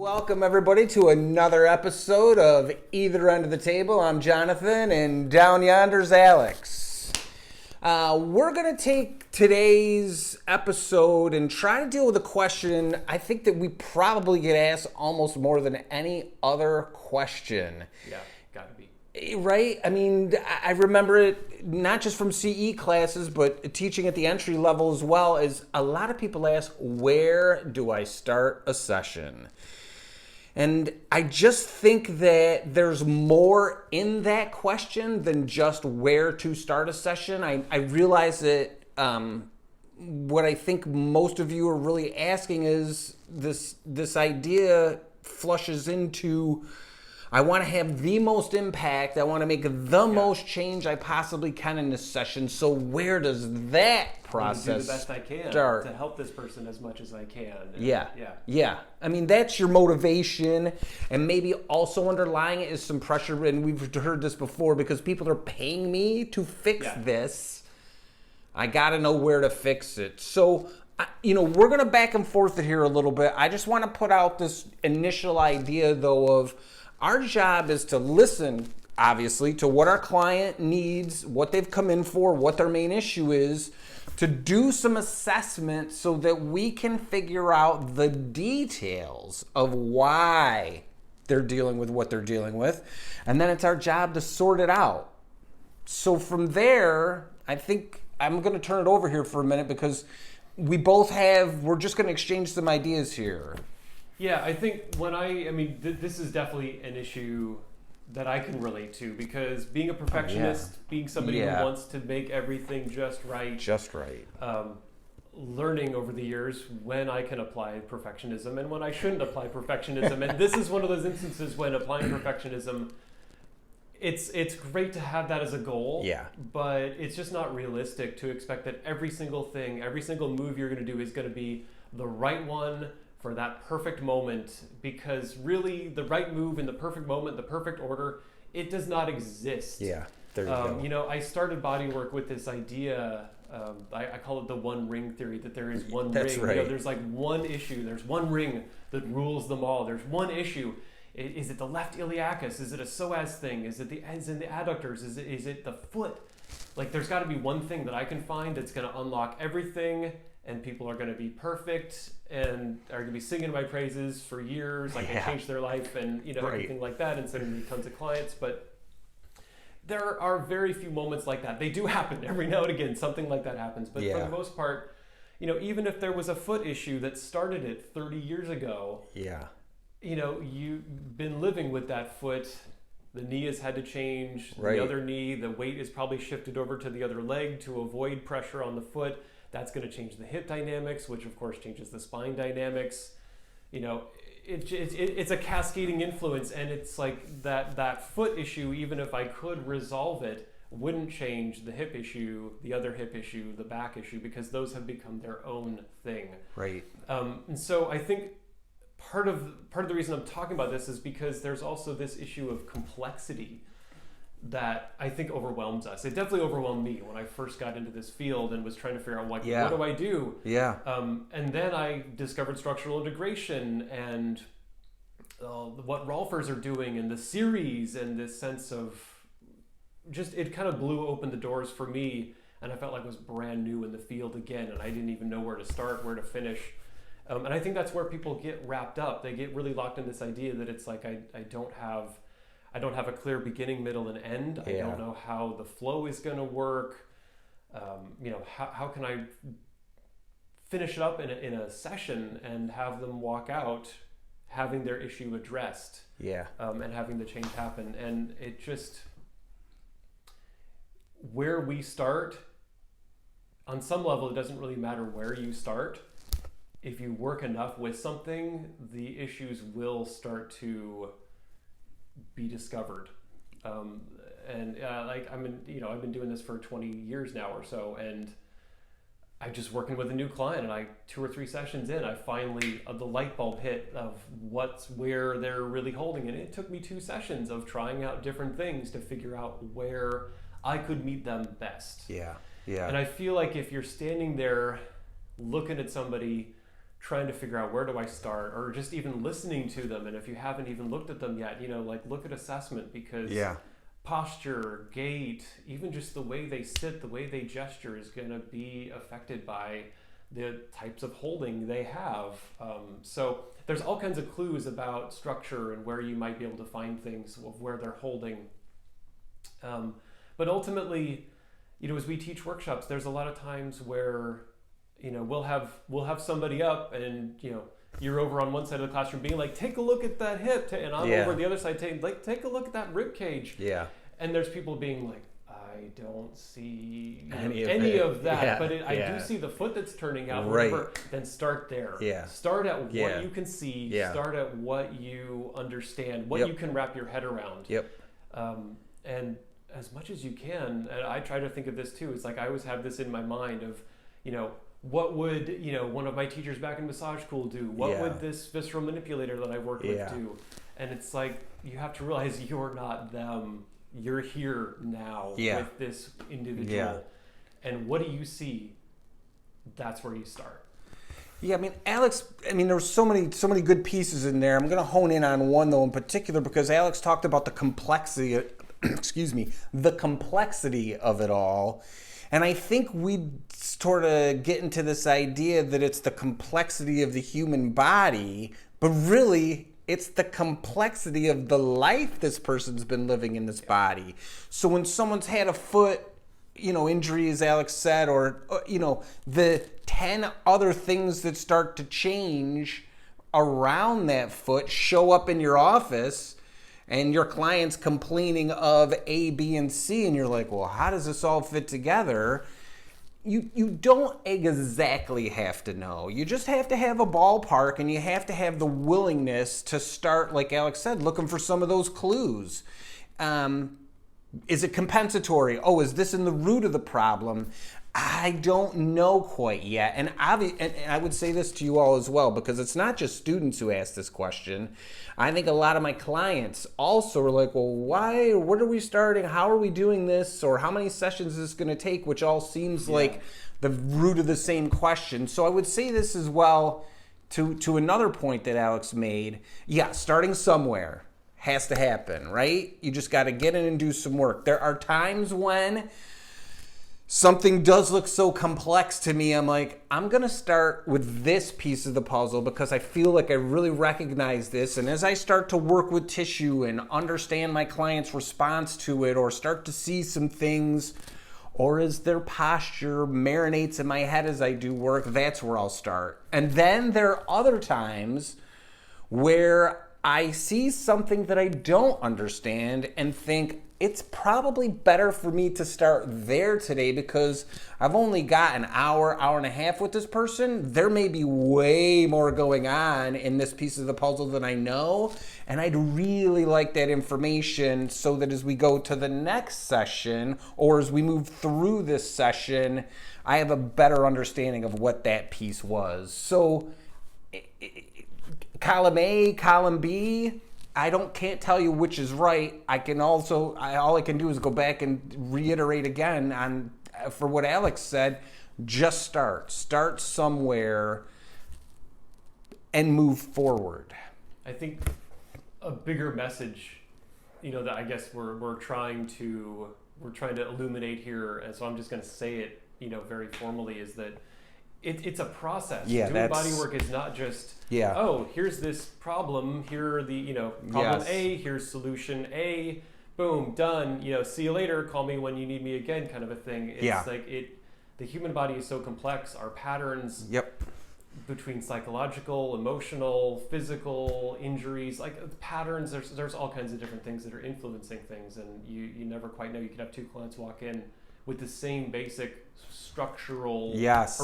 Welcome, everybody, to another episode of Either End of the Table. I'm Jonathan, and down yonder's Alex. We're going to take today's episode and try to deal with a question I think that we probably get asked almost more than any other question. Yeah, gotta be. Right? I mean, I remember it not just from CE classes, but teaching at the entry level as well, is a lot of people ask, where do I start a session? And I just think that there's more in that question than just where to start a session. I realize that what I think most of you are really asking is this idea flushes into, I want to have the most impact. I want to make the most change I possibly can in this session. So where does that process do the best I can start to help this person as much as I can? And yeah. I mean, that's your motivation, and maybe also underlying it is some pressure. And we've heard this before, because people are paying me to fix this. I got to know where to fix it. So, we're going to back and forth it here a little bit. I just want to put out this initial idea, though, of our job is to listen, obviously, to what our client needs, what they've come in for, what their main issue is, to do some assessment so that we can figure out the details of why they're dealing with what they're dealing with. And then it's our job to sort it out. So from there, I think I'm going to turn it over here for a minute, because we're just going to exchange some ideas here. Yeah, I think this is definitely an issue that I can relate to, because being a perfectionist, being somebody who wants to make everything just right, learning over the years when I can apply perfectionism and when I shouldn't apply perfectionism. And this is one of those instances when applying perfectionism, it's great to have that as a goal, but it's just not realistic to expect that every single thing, every single move you're going to do is going to be the right one for that perfect moment, because really the right move in the perfect moment, the perfect order, it does not exist. Yeah, there you go. I started bodywork with this idea, I call it the one ring theory, that there is one ring. Right. There's like one issue, there's one ring that rules them all. There's one issue. Is it the left iliacus? Is it a psoas thing? Is it the adductors? Is it the foot? Like, there's got to be one thing that I can find that's going to unlock everything, and people are going to be perfect and are going to be singing my praises for years. Like, I changed their life and, everything like that, and sending me tons of clients. But there are very few moments like that. They do happen every now and again. Something like that happens. But for the most part, even if there was a foot issue that started it 30 years ago, you've been living with that foot. The knee has had to change. The other knee, the weight is probably shifted over to the other leg to avoid pressure on the foot. That's going to change the hip dynamics, which of course changes the spine dynamics. It's a cascading influence, and it's like that foot issue, even if I could resolve it, wouldn't change the hip issue, the other hip issue, the back issue, because those have become their own thing. Right. And so I think part of the reason I'm talking about this is because there's also this issue of complexity that I think overwhelms us. It definitely overwhelmed me when I first got into this field and was trying to figure out, what do I do? And then I discovered structural integration and what Rolfers are doing, and the series, and this sense of just, it kind of blew open the doors for me, and I felt like I was brand new in the field again, and I didn't even know where to start, where to finish. And I think that's where people get wrapped up. They get really locked in this idea that it's like, I don't have a clear beginning, middle, and end. I don't know how the flow is going to work. How can I finish it up in a session and have them walk out having their issue addressed, and having the change happen. And it just, where we start, on some level, it doesn't really matter where you start. If you work enough with something, the issues will start to be discovered. I've been doing this for 20 years now or so, and I'm just working with a new client, and 2 or 3 sessions in, I finally, the light bulb hit of where they're really holding it. It took me 2 sessions of trying out different things to figure out where I could meet them best. Yeah. And I feel like if you're standing there looking at somebody trying to figure out where do I start, or just even listening to them. And if you haven't even looked at them yet, like look at assessment, because posture, gait, even just the way they sit, the way they gesture is going to be affected by the types of holding they have. So there's all kinds of clues about structure and where you might be able to find things of where they're holding. But ultimately, as we teach workshops, there's a lot of times where, we'll have somebody up and, you're over on one side of the classroom being like, take a look at that hip. And I'm over the other side take a look at that rib cage. Yeah. And there's people being like, I don't see any of that, but I do see the foot that's turning out. Whatever. Then start there. Yeah. Start at what you can see. Yeah. Start at what you understand, what you can wrap your head around. Yep. And as much as you can, and I try to think of this too. It's like I always have this in my mind of, what would one of my teachers back in massage school do? What would this visceral manipulator that I work with do? And it's like you have to realize you're not them. You're here now with this individual. And what do you see? That's where you start. Yeah, Alex, there's so many good pieces in there. I'm going to hone in on one, though, in particular, because Alex talked about the complexity, the complexity of it all. And I think we sort of get into this idea that it's the complexity of the human body, but really it's the complexity of the life this person's been living in this body. So when someone's had a foot, injury, as Alex said, or, the 10 other things that start to change around that foot show up in your office, and your client's complaining of A, B, and C, and you're like, well, how does this all fit together? You don't exactly have to know. You just have to have a ballpark, and you have to have the willingness to start, like Alex said, looking for some of those clues. Is it compensatory? Oh, is this in the root of the problem? I don't know quite yet. And I would say this to you all as well, because it's not just students who ask this question. I think a lot of my clients also are like, well, why? What are we starting? How are we doing this? Or how many sessions is this going to take? Which all seems like the root of the same question. So I would say this as well to another point that Alex made. Yeah, starting somewhere has to happen, right? You just got to get in and do some work. There are times when something does look so complex to me, I'm like, I'm going to start with this piece of the puzzle because I feel like I really recognize this. And as I start to work with tissue and understand my client's response to it, or start to see some things, or as their posture marinates in my head as I do work, that's where I'll start. And then there are other times where I see something that I don't understand and think, it's probably better for me to start there today because I've only got an hour and a half with this person. There may be way more going on in this piece of the puzzle than I know. And I'd really like that information so that as we go to the next session, or as we move through this session, I have a better understanding of what that piece was. So column A, column B, can't tell you which is right. All I can do is go back and reiterate again for what Alex said. Just start somewhere and move forward. I think a bigger message, that I guess we're trying to illuminate here, and so I'm just going to say it, very formally, is that it's a process. Yeah, doing body work is not just, oh, here's this problem, here are the, problem A, here's solution A, boom, done, see you later, call me when you need me again, kind of a thing. It's the human body is so complex, our patterns between psychological, emotional, physical, injuries, like patterns, there's all kinds of different things that are influencing things, and you never quite know. You could have two clients walk in with the same basic structural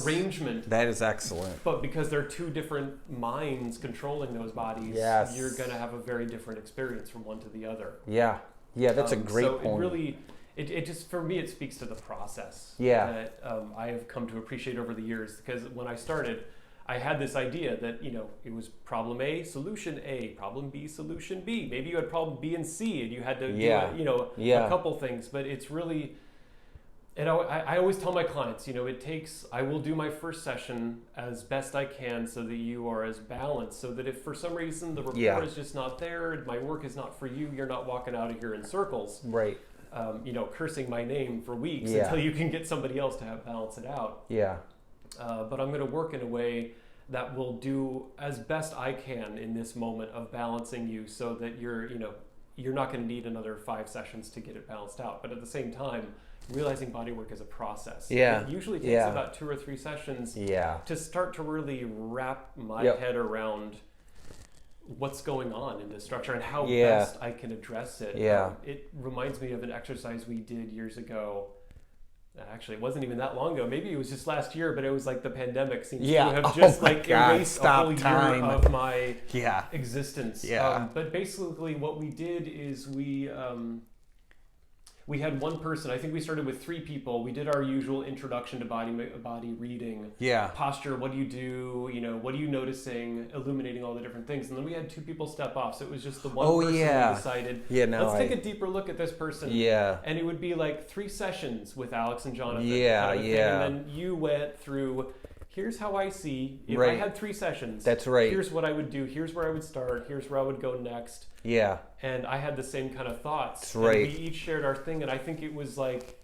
arrangement. That is excellent. But because there are two different minds controlling those bodies, you're going to have a very different experience from one to the other. Yeah, that's a great point. So it really, it just, for me, it speaks to the process that I have come to appreciate over the years. Because when I started, I had this idea that, it was problem A, solution A, problem B, solution B. Maybe you had problem B and C, and you had to do, a couple things. But it's really... And I always tell my clients, I will do my first session as best I can so that you are as balanced, so that if for some reason the rapport is just not there, my work is not for you, you're not walking out of here in circles. Right. Cursing my name for weeks until you can get somebody else to balance it out. Yeah. But I'm going to work in a way that will do as best I can in this moment of balancing you so that you're not going to need another 5 sessions to get it balanced out. But at the same time, realizing bodywork is a process. Yeah. It usually takes about 2 or 3 sessions to start to really wrap my head around what's going on in this structure and how best I can address it. Yeah. It reminds me of an exercise we did years ago. Actually, it wasn't even that long ago. Maybe it was just last year, but it was like the pandemic seems to have just erased a whole year of my existence. Yeah. But basically what we did is we had one person. I think we started with 3 people. We did our usual introduction to body reading. Yeah. Posture, what do you do? What are you noticing? Illuminating all the different things. And then we had 2 people step off. So it was just the one person we decided, let's take a deeper look at this person. Yeah. And it would be like 3 sessions with Alex and Jonathan. Yeah, And then you went through, here's how I see. If I had 3 sessions, that's right. Here's what I would do. Here's where I would start. Here's where I would go next. Yeah. And I had the same kind of thoughts. That's right. And we each shared our thing, and I think it was like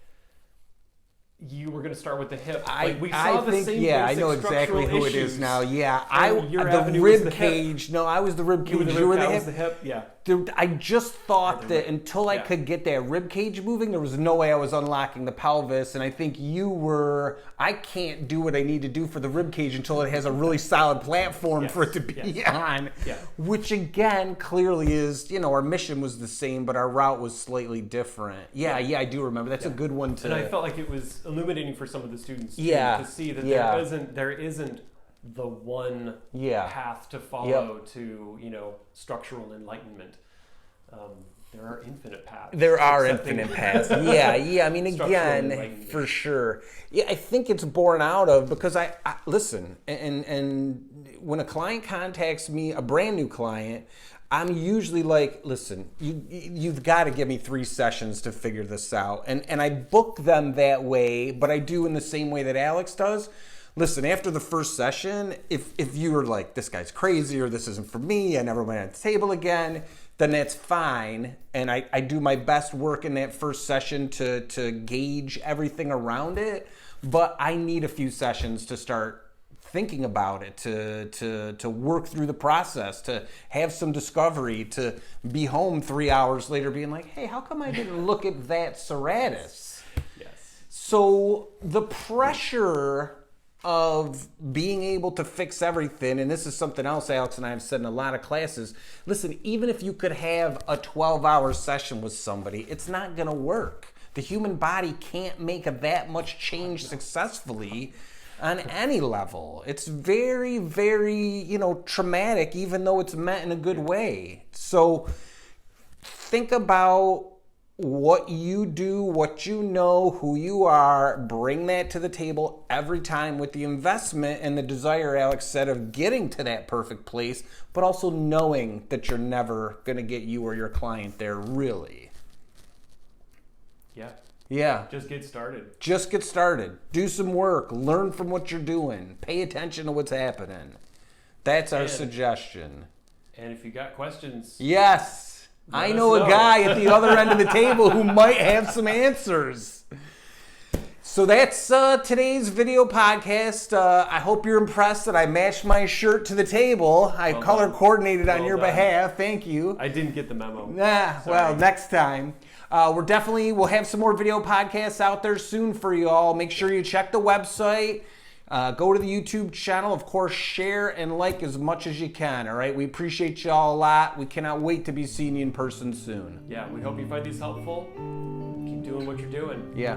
you were going to start with the hip. I know exactly who it is now. Yeah, the rib cage. No, I was the rib cage. You were the hip. Yeah. Dude, I just thought that until I could get that rib cage moving, there was no way I was unlocking the pelvis. And I think I can't do what I need to do for the rib cage until it has a really solid platform for it to be on. Yeah. Which again, clearly is, our mission was the same, but our route was slightly different. Yeah, I do remember. That's a good one to. And I felt like it was illuminating for some of the students too, to see that there isn't the one path to follow to structural enlightenment. There are infinite paths. There are infinite paths. Yeah. I mean, again, for sure. Yeah, I think it's born out of because I listen, and when a client contacts me, a brand new client, I'm usually like, listen, you've got to give me 3 sessions to figure this out. And I book them that way, but I do in the same way that Alex does. Listen, after the first session, if you were like, this guy's crazy or this isn't for me, I never went on the table again, then that's fine. And I do my best work in that first session to gauge everything around it. But I need a few sessions to start thinking about it, to work through the process, to have some discovery, to be home 3 hours later being like, hey, how come I didn't look at that serratus? Yes. So the pressure of being able to fix everything, and this is something else Alex and I have said in a lot of classes, listen, even if you could have a 12-hour session with somebody, it's not going to work. The human body can't make that much change successfully on any level. It's very, very, traumatic, even though it's meant in a good way. So think about what you do, what you know, who you are, bring that to the table every time with the investment and the desire, Alex said, of getting to that perfect place, but also knowing that you're never going to get you or your client there, really. Yeah. Just get started. Just get started. Do some work. Learn from what you're doing. Pay attention to what's happening. That's our suggestion. And if you got questions... Yes. I know a guy at the other end of the table who might have some answers. So that's today's video podcast. I hope you're impressed that I matched my shirt to the table. I color coordinated on your behalf. Thank you. I didn't get the memo. Well, next time. We'll have some more video podcasts out there soon for you all. Make sure you check the website. Go to the YouTube channel. Of course, share and like as much as you can, all right? We appreciate you all a lot. We cannot wait to be seeing you in person soon. Yeah, we hope you find these helpful. Keep doing what you're doing. Yeah.